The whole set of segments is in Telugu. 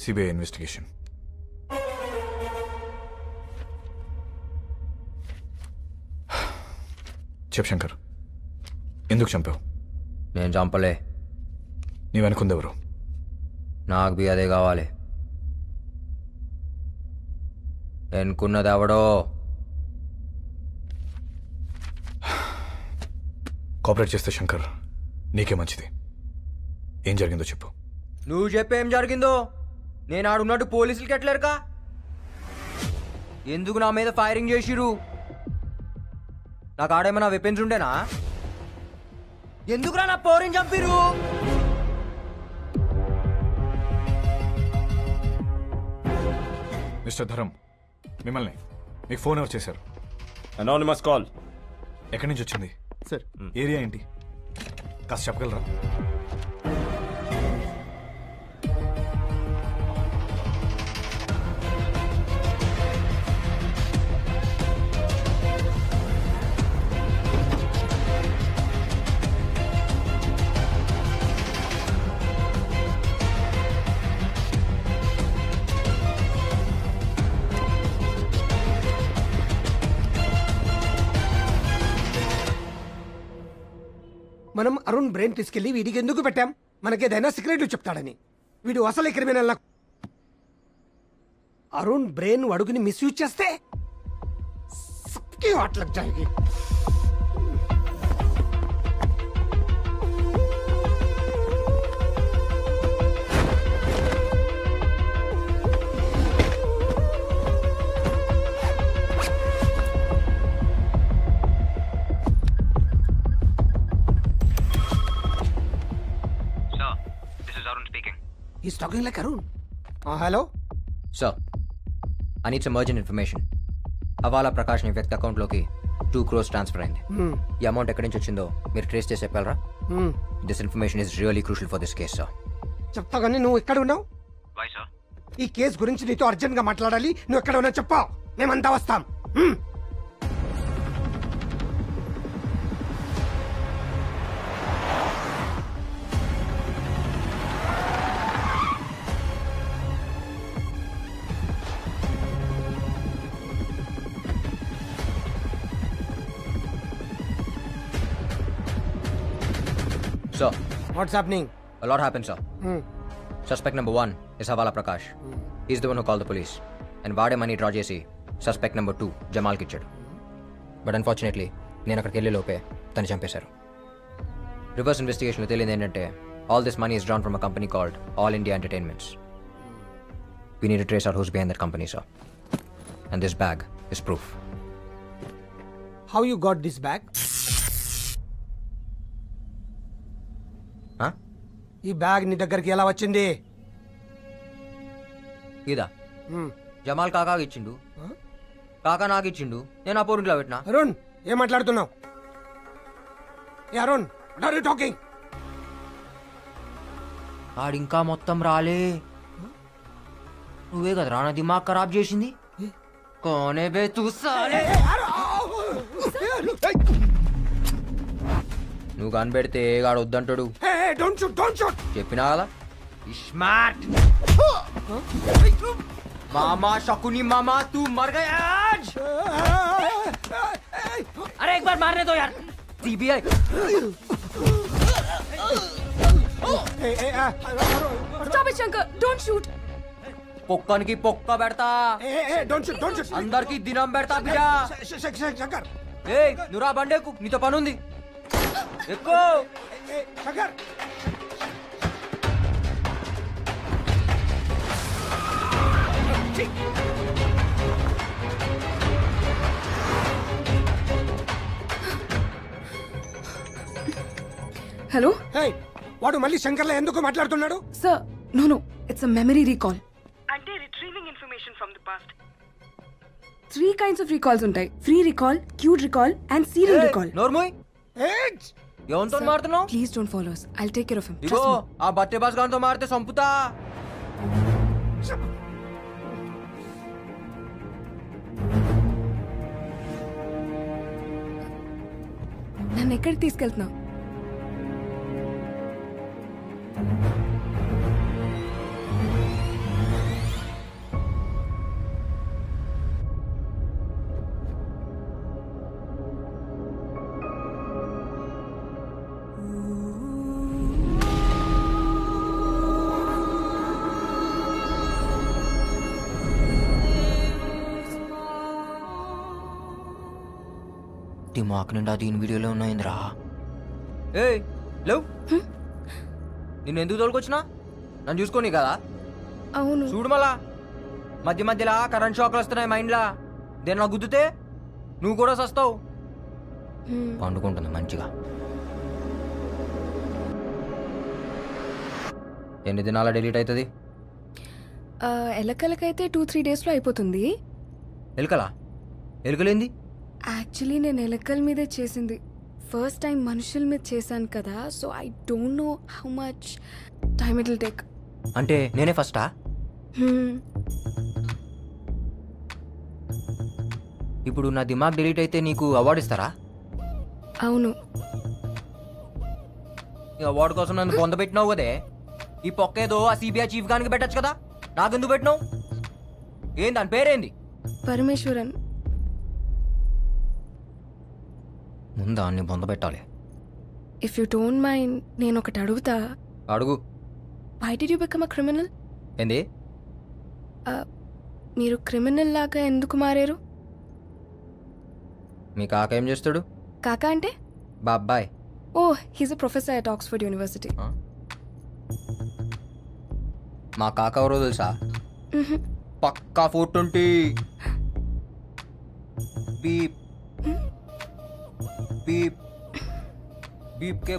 CBI investigation. చెప్పు శంకర్, ఎందుకు చంపావు? నేను చంపలే. నీ వెనుకుందెవరు? నాకు బి అదే కావాలి. ఎన్నుకున్నది ఎవడో. కోఆపరేట్ చేస్తే శంకర్ నీకే మంచిది. ఏం జరిగిందో చెప్పు. నువ్వు చెప్పేం జరిగిందో. నేను ఆడున్నట్టు పోలీసులకి ఎట్లేరుకా? ఎందుకు నా మీద ఫైరింగ్ చేసిరు? నాకు ఆడేమన్నా వెపన్స్ ఉండేనా? ఎందుకురా నా పోరిని చంపిరు? మిస్టర్ ధరం, మిమ్మల్ని మీకు ఫోన్ ఎవరు చేశారు? Anonymous call. ఎక్కడి నుంచి వచ్చింది సార్? ఏరియా ఏంటి కాస్త చెప్పగలరా? మనం అరుణ్ బ్రెయిన్ తీసుకెళ్లి వీడికి ఎందుకు పెట్టాం? మనకేదైనా సీక్రెట్లు చెప్తాడని. వీడు అసలు క్రిమినల్. అరుణ్ బ్రెయిన్ అడుగుని మిస్యూజ్ చేస్తే సబ్కి hot లగ్ Jaayegi. He's talking like Arun. Hello? Sir, I need some urgent information. Havala Prakash ని వ్యక్తి అకౌంట్లోకి 2 crores ట్రాన్స్ఫర్ అయింది. ఈ అమౌంట్ ఎక్కడి నుంచి వచ్చిందో మీరు ట్రేస్ చేసి చెప్పగలరా? This information is really crucial for this case sir. చెప్తా కానీ నువ్వు ఎక్కడ ఉన్నావు? Why sir? ఈ కేసు గురించి నీతో అర్జెంట్ గా మాట్లాడాలి. నువ్వు ఎక్కడ ఉన్నావు చెప్పా, మేమంతా వస్తాం. Sir, What's happening? a lot happened, sir. Suspect number 1 is Havala Prakash. He's the one who called the police. And వాడే మనీ డ్రా చేసి suspect number 2 జమాల్కి ఇచ్చాడు. బట్ అన్ఫార్చునేట్లీ నేను అక్కడికి వెళ్ళే లోపే తను చంపేశారు. రివర్స్ ఇన్వెస్టిగేషన్లో తెలియదు ఏంటంటే all this money is drawn from a company called All India Entertainments. We need to trace out who's behind that company, sir. And this bag is proof. How you got this bag? ఈ బ్యాగ్ నీ దగ్గరికి ఎలా వచ్చింది? ఇదా జమాల్ కాకాకి ఇచ్చిండు, కాకా నాకు ఇచ్చిండు, నేను ఆ పోరింట్లో పెట్టినా. అరుణ్ ఏం మాట్లాడుతున్నావు? ఏ Arun, what are you talking? ఆడింకా మొత్తం రాలే. నువ్వే కదా రానా దిమాగ్ ఖరాబ్ చేసింది. కోనే బే తూ సాలే. నువ్వు కనిపెడితే గాడు వద్దంటాడు. చెప్పినా కదా స్మార్ట్ మామా शकुनी मामा तू मर गया आज. अरे एक बार मारने दो यार. CBI Stop it, Shankar. Don't shoot. పొక్కనికి పొక్క పెడతా. అందరికి దినం పెడతా బిడ్డా. ఏయ్ నువ్వు రా బండేకు, నీతో పని ఉంది. ఎక్కు. హలో. వాడు మళ్ళీ శంకర్లా ఎందుకు మాట్లాడుతున్నాడు? Sir, no, it's a memory recall. అంటే retrieving information from the past. 3 kinds of recalls ఉంటాయి. Free recall, cued recall and serial recall. నోర్మోయ్ ఎవరితో మారుతున్నావు? Please don't follow us. I'll take care of him. ఇగో ఆ బట్టే బాస్ గారితో మారితే సంపుతా. నన్ను ఎక్కడికి తీసుకెళ్తున్నావు? దిమాక్ నిండా దీని వీడియోలో ఉన్నాయిందిరా. ఏ లేవు, నిన్ను ఎందుకు తోలుకొచ్చినా? నన్ను చూసుకోని కదా. అవును. చూడు మళ్ళా మధ్య మధ్యలో కరెంట్ షాక్లు వస్తున్నాయి మైండ్లా. దేని నాకు గుద్దుతే నువ్వు కూడా సస్తావు. పండుకుంటుంది మంచిగా. ఎన్ని దినాల డిలీట్ అవుతుంది? ఎలకలకైతే 2-3 డేస్లో అయిపోతుంది. ఎలుకలా? ఎలుకలేంది? యాక్చువల్లీ నేను ఎలకల మీదే చేసింది. ఫస్ట్ టైం మనుషుల మీద చేశాను కదా, so I don't know how much time it will take. అంటే నేనే ఫస్టా? ఇప్పుడు నా దిమాగ్ డిలీట్ అయితే నీకు అవార్డు ఇస్తారా? అవును. ఈ అవార్డు కోసం నన్ను పొందబెట్టినావు కదే. ఈ పొక్కేదో ఆ సిబిఐ చీఫ్ గానికి పెట్టచ్చు కదా, నాకెందుకు పెట్టినావు? ఏం దాని పేరేంది? పరమేశ్వరన్. ముందా అన్ని పొందబెట్టాలి. ఇఫ్ యూ డోంట్ మైండ్ నేను ఒకటి అడుగుతా. అడుగు. Why did you become a criminal? ఏంది? మీరు క్రిమినల్ లాగా ఎందుకు మారారు? మీ కాక ఏం చేస్తాడు? కాకా అంటే? బాబాయ్. Oh, he's a professor at Oxford university. మా కాక ఎవరో తెలుసా? పక్కా 420. బీప్ బీప్ బీప్ కే.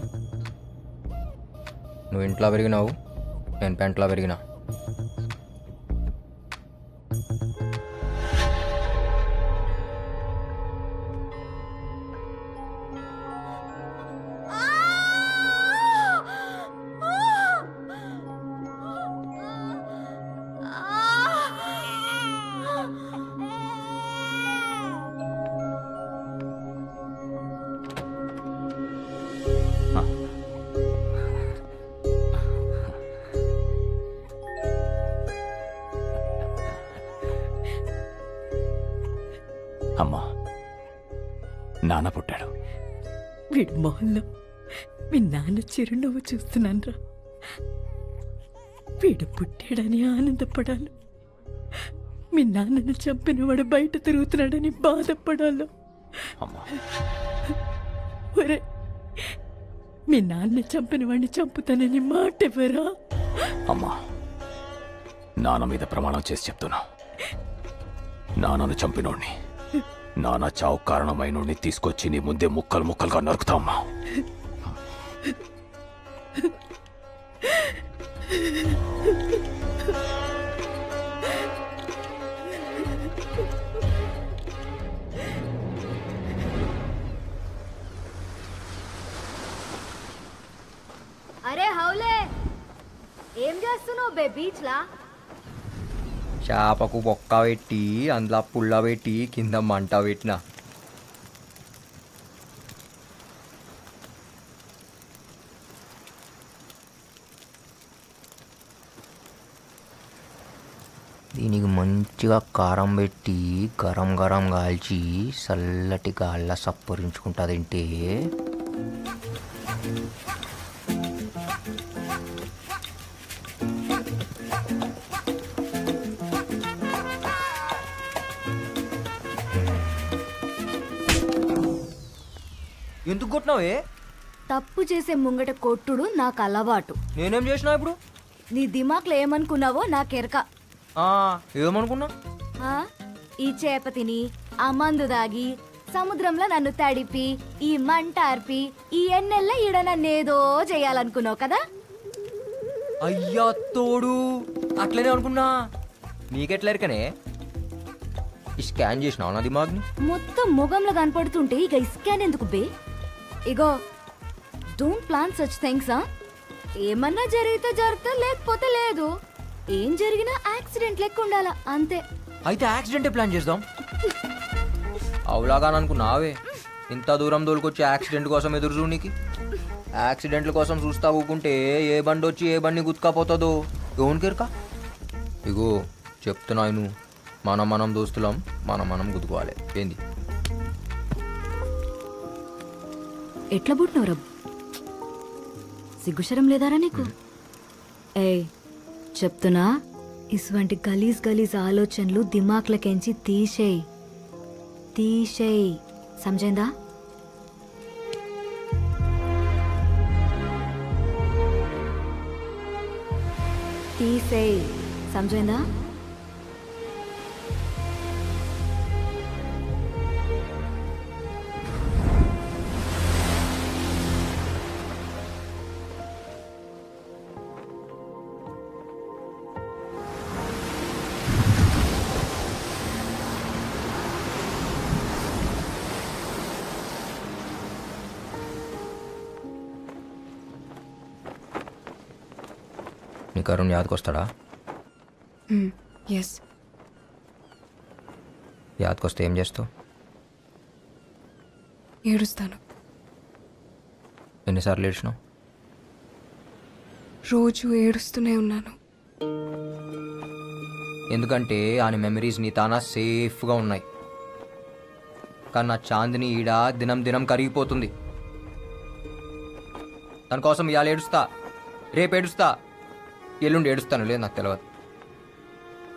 నువ్వు ఇంట్లో పెరిగినావు, నేను పెంట్లో పెరిగినా. అమ్మా, నాన్న పుట్టాడు. వీడి మొహంలో మీ నాన్న చిరునవ్వు చూస్తున్నాన్రా. వీడు పుట్టాడని ఆనందపడాలి, మీ నాన్నను చంపినవాడు బయట తిరుగుతున్నాడని బాధపడాలి. అమ్మా, ఒరే, మీ నాన్న చంపిన వాడిని చంపుతానని మాట ఎవరా? అమ్మా, నాన్న మీద ప్రమాణం చేసి చెప్తున్నా, నాన్నను చంపినోడిని, నాన్న చావు కారణమైనోడిని తీసుకొచ్చి నీ ముందే ముక్కలు ముక్కలుగా నరుకుతా. అమ్మా, అరే హౌలే, ఏం చేస్తున్నావు బే బీచ్లా? చేపకు బొక్క పెట్టి అందులో పుల్ల పెట్టి కింద మంట పెట్టిన. దీనికి మంచిగా కారం పెట్టి గరం గరం కాల్చి చల్లటి గాళ్ళ సప్పరించుకుంటా తింటే ఎందుకు కొట్టినావే? తప్పు చేసే ముంగట కొట్టుడు నాకు అలవాటు. నేనేం చేసినా ఇప్పుడు? నీ దిమాక్లో ఏమనుకున్నావో నాకెరక. ఏమనుకున్నా? ఈ చేప తిని, ఆ మందు దాగి, సముద్రంలో నన్ను తడిపి, ఈ మంట ఆర్పి, ఈ ఎన్నెల్ల ఈడ నన్నేదో చేయాలనుకున్నావు కదా? అయ్యా తోడు, అట్లనే అనుకున్నా. నీకెట్లరికనే ఈ స్కాన్ చేసినావు నా దిమాగ్ని? మొత్తం మొగంలో కనపడుతుంటే ఇక ఈ స్కాన్ ఎందుకు బే? ఇగో, డోంట్ ప్లాన్ సచ్ థింగ్స్. ఏమన్నా జరిగితే జరుగుతా, లేకపోతే లేదు. ఏం జరిగినా యాక్సిడెంట్ లెక్క ఉండాలా, అంతే. అయితే యాక్సిడెంటే ప్లాన్ చేద్దాం. అవులాగా అనుకున్నావే, ఇంత దూరం దోలుకొచ్చి యాక్సిడెంట్ కోసం ఎదురు చూడనికి. యాక్సిడెంట్ల కోసం చూస్తా ఊకుంటే ఏ బండి వచ్చి ఏ బండి గుత్తుకపోతుందో ఎవరికెరకా? ఇగో చెప్తున్నాను, మనం దోస్తులం, మనం గుద్దుకోవాలి. ఏంది? ఎట్లా పుట్టినవు రబ్? సిగ్గుశరం లేదారా నీకు? ఏయ్ చెప్తున్నా, ఇటువంటి గలీజ్ ఆలోచనలు దిమాక్లకెంచి తీసేయి. సమజైందా? తీసేయ్, సమజైందా? నీకు అరుణ్ యాదకొస్తాడా? ఎస్. యాదకొస్తే ఏం చేస్తావు? ఏడుస్తాను. ఎన్నిసార్లు ఏడ్చినావు? రోజు ఏడుస్తూనే ఉన్నాను. ఎందుకంటే ఆయన మెమరీస్ నీ తానా సేఫ్గా ఉన్నాయి. కానీ నా చాందిని ఈడ దినం దినం కరిగిపోతుంది. తన కోసం ఇవాళ ఏడుస్తా, రేపు ఏడుస్తా, ఎల్లుండి ఏడుస్తాను, లేదు నాకు తెలియదు.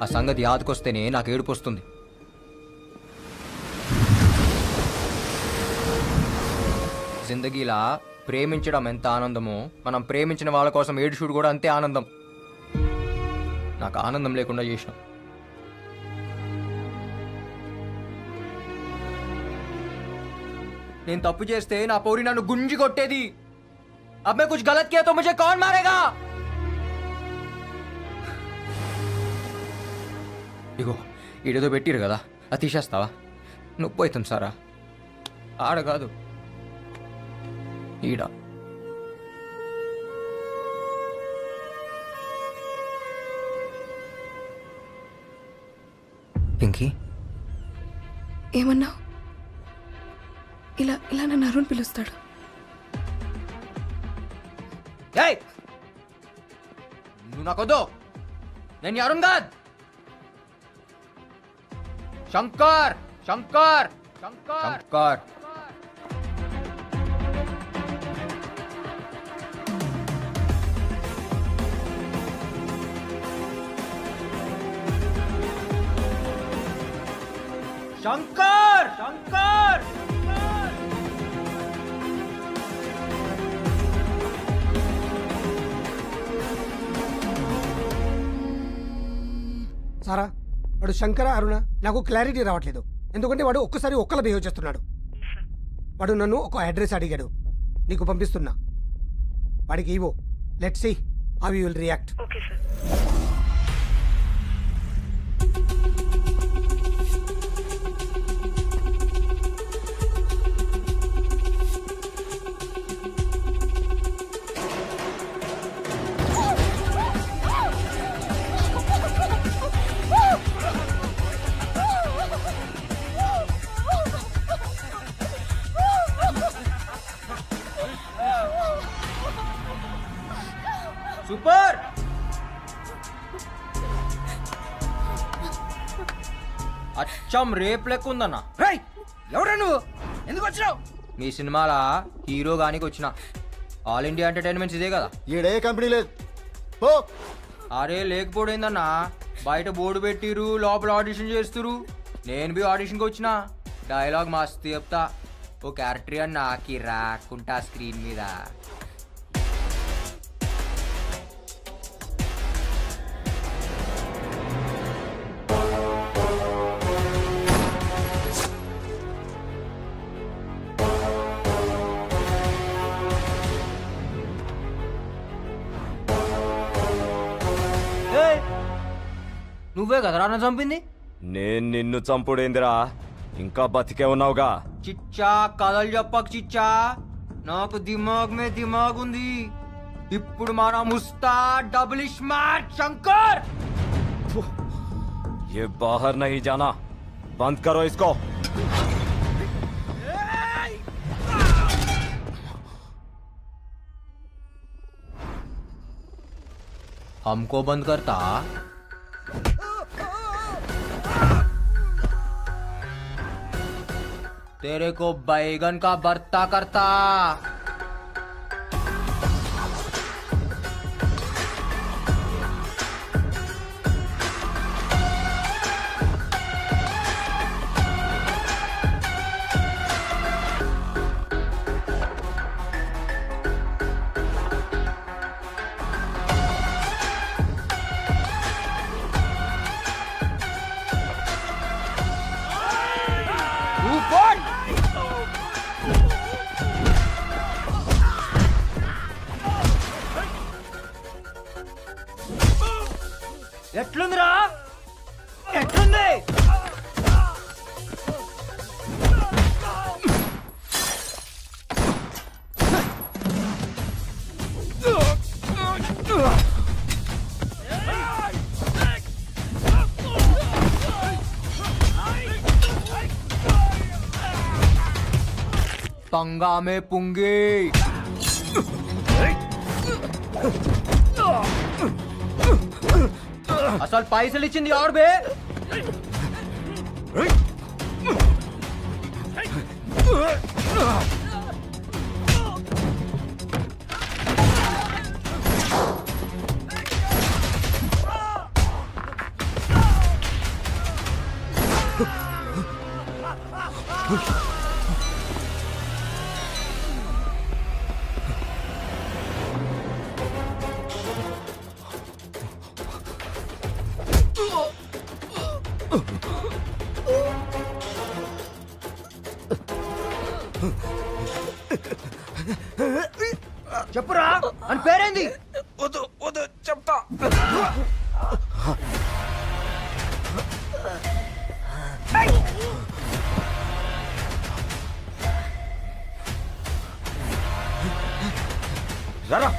ఆ సంగతి యాదకొస్తేనే నాకు ఏడుపు వస్తుంది. జిందగీలా ప్రేమించడం ఎంత ఆనందమో మనం ప్రేమించిన వాళ్ళ కోసం ఏడుచుడు కూడా అంతే ఆనందం. నాకు ఆనందం లేకుండా చేసిన. నేను తప్పు చేస్తే నా పౌరి నన్ను గుంజి కొట్టేది. अब मैं कुछ गलत किया तो मुझे कौन मारेगा? ఇగో ఈడేదో పెట్టిరు కదా, అది తీసేస్తావా? నొప్పి అవుతుంది సారా. ఆడ కాదు, ఈడ. పింకీ, ఏమన్నావు? ఇలా ఇలా నన్ను అరుణ్ పిలుస్తాడు. నువ్వు నాకొద్దు, నేను అరుణ్ కాదు. శంకర్ శంకర్ శంకర్ శంకర్ శంకర్ సారా, వాడు శంకర అరుణ నాకు క్లారిటీ రావట్లేదు. ఎందుకంటే వాడు ఒక్కసారి ఒక్కలా బిహేవ్ చేస్తున్నాడు. వాడు నన్ను ఒక అడ్రస్ అడిగాడు, నీకు పంపిస్తున్నా. వాడికి ఇవో, let's see how you will react. Okay sir. Super. అచ్చం రేప్ లెక్క ఉందన్న. ఎవరా నువ్వు? ఎందుకు వచ్చినావు? మీ సినిమాల హీరో గానికి వచ్చిన. ఆల్ ఇండియా ఎంటర్టైన్మెంట్స్ ఇదే కదా. ఈడే కంపెనీ లేదు. అరే లేకపోయిందన్నా, బయట బోర్డు పెట్టిరు, లోపల ఆడిషన్ చేస్తురు. నేను బి ఆడిషన్కి వచ్చిన. డైలాగ్ మస్తు చెప్తా. ఓ క్యారెక్టర్ అని నాకి రాకుంటా స్క్రీన్ మీద. నువ్వే కదరా నన్ను చంపింది? నేను నిన్ను చంపుడేందిరా, ఇంకా బతికే ఉన్నావుగా. చిచ్చా కథలు చెప్పక చిచ్చా, నాకు దిమాగ్ మే దిమాగ్ ఉంది. ఇప్పుడు మన ముస్తా డబుల్ స్మార్ట్ శంకర్. ये बाहर नहीं जाना, बंद करो इसको. हमको बंद करता? तेरे को बैगन का भरता करता. తంగా మే పుంగి. అసలు పైసలు ఇచ్చింది ఎవరు బే? చెప్పురా అని పేరేంది? వద్దు వద్దు చెప్తా. రారా